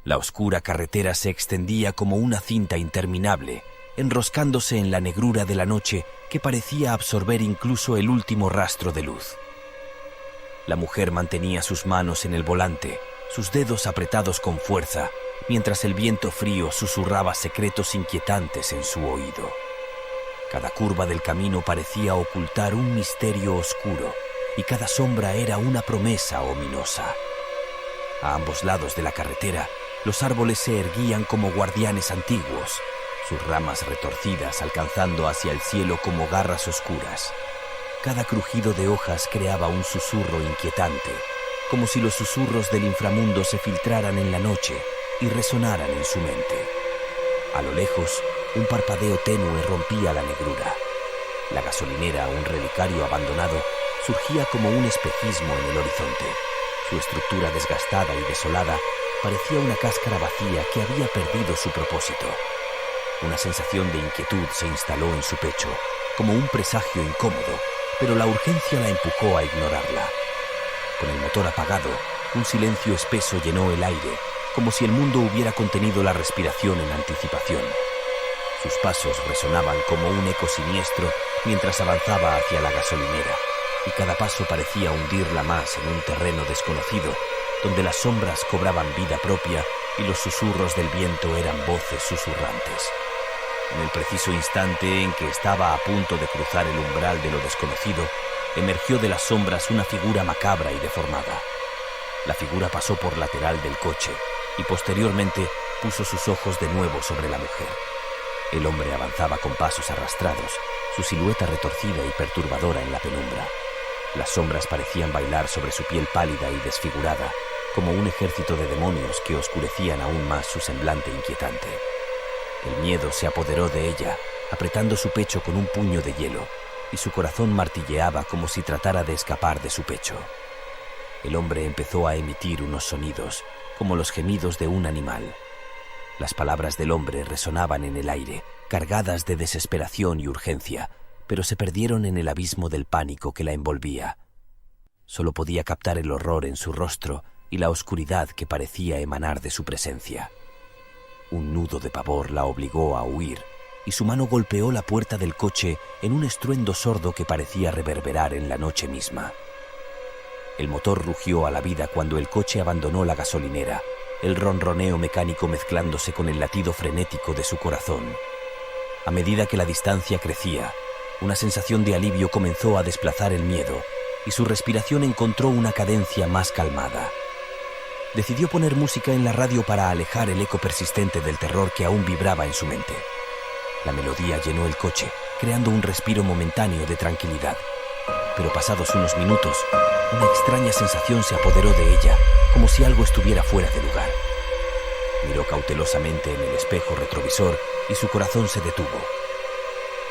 La oscura carretera se extendía como una cinta interminable, enroscándose en la negrura de la noche que parecía absorber incluso el último rastro de luz. La mujer mantenía sus manos en el volante, sus dedos apretados con fuerza, mientras el viento frío susurraba secretos inquietantes en su oído. Cada curva del camino parecía ocultar un misterio oscuro, y cada sombra era una promesa ominosa. A ambos lados de la carretera, los árboles se erguían como guardianes antiguos, sus ramas retorcidas alcanzando hacia el cielo como garras oscuras. Cada crujido de hojas creaba un susurro inquietante, como si los susurros del inframundo se filtraran en la noche y resonaran en su mente. A lo lejos, un parpadeo tenue rompía la negrura. La gasolinera, un relicario abandonado, surgía como un espejismo en el horizonte. Su estructura desgastada y desolada parecía una cáscara vacía que había perdido su propósito. Una sensación de inquietud se instaló en su pecho, como un presagio incómodo, pero la urgencia la empujó a ignorarla. Con el motor apagado, un silencio espeso llenó el aire, como si el mundo hubiera contenido la respiración en anticipación. Sus pasos resonaban como un eco siniestro mientras avanzaba hacia la gasolinera, y cada paso parecía hundirla más en un terreno desconocido, donde las sombras cobraban vida propia y los susurros del viento eran voces susurrantes. En el preciso instante en que estaba a punto de cruzar el umbral de lo desconocido, emergió de las sombras una figura macabra y deformada. La figura pasó por lateral del coche y posteriormente puso sus ojos de nuevo sobre la mujer. El hombre avanzaba con pasos arrastrados, su silueta retorcida y perturbadora en la penumbra. Las sombras parecían bailar sobre su piel pálida y desfigurada, como un ejército de demonios que oscurecían aún más su semblante inquietante. El miedo se apoderó de ella, apretando su pecho con un puño de hielo, y su corazón martilleaba como si tratara de escapar de su pecho. El hombre empezó a emitir unos sonidos, como los gemidos de un animal. Las palabras del hombre resonaban en el aire, cargadas de desesperación y urgencia, pero se perdieron en el abismo del pánico que la envolvía. Solo podía captar el horror en su rostro y la oscuridad que parecía emanar de su presencia. Un nudo de pavor la obligó a huir, y su mano golpeó la puerta del coche en un estruendo sordo que parecía reverberar en la noche misma. El motor rugió a la vida cuando el coche abandonó la gasolinera, el ronroneo mecánico mezclándose con el latido frenético de su corazón. A medida que la distancia crecía, una sensación de alivio comenzó a desplazar el miedo, y su respiración encontró una cadencia más calmada. Decidió poner música en la radio para alejar el eco persistente del terror que aún vibraba en su mente. La melodía llenó el coche, creando un respiro momentáneo de tranquilidad. Pero pasados unos minutos, una extraña sensación se apoderó de ella, como si algo estuviera fuera de lugar. Miró cautelosamente en el espejo retrovisor y su corazón se detuvo.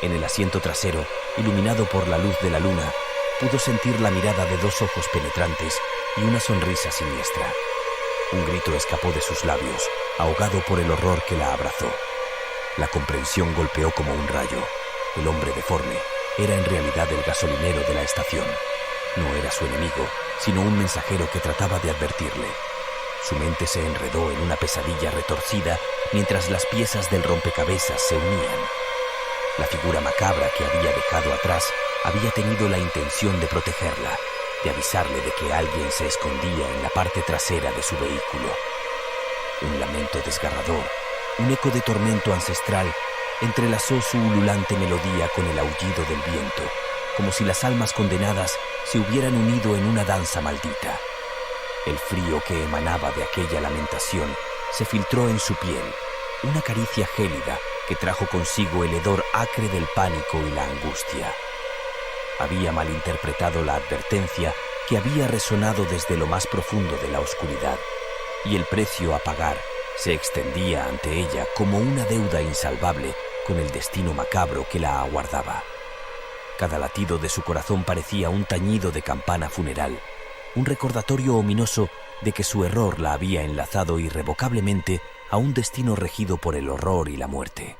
En el asiento trasero, iluminado por la luz de la luna, pudo sentir la mirada de dos ojos penetrantes y una sonrisa siniestra. Un grito escapó de sus labios, ahogado por el horror que la abrazó. La comprensión golpeó como un rayo. El hombre deforme era en realidad el gasolinero de la estación. No era su enemigo, sino un mensajero que trataba de advertirle. Su mente se enredó en una pesadilla retorcida mientras las piezas del rompecabezas se unían. La figura macabra que había dejado atrás había tenido la intención de protegerla, de avisarle de que alguien se escondía en la parte trasera de su vehículo. Un lamento desgarrador, un eco de tormento ancestral, entrelazó su ululante melodía con el aullido del viento, como si las almas condenadas se hubieran unido en una danza maldita. El frío que emanaba de aquella lamentación se filtró en su piel, una caricia gélida que trajo consigo el hedor acre del pánico y la angustia. Había malinterpretado la advertencia que había resonado desde lo más profundo de la oscuridad, y el precio a pagar se extendía ante ella como una deuda insalvable con el destino macabro que la aguardaba. Cada latido de su corazón parecía un tañido de campana funeral, un recordatorio ominoso de que su error la había enlazado irrevocablemente a un destino regido por el horror y la muerte.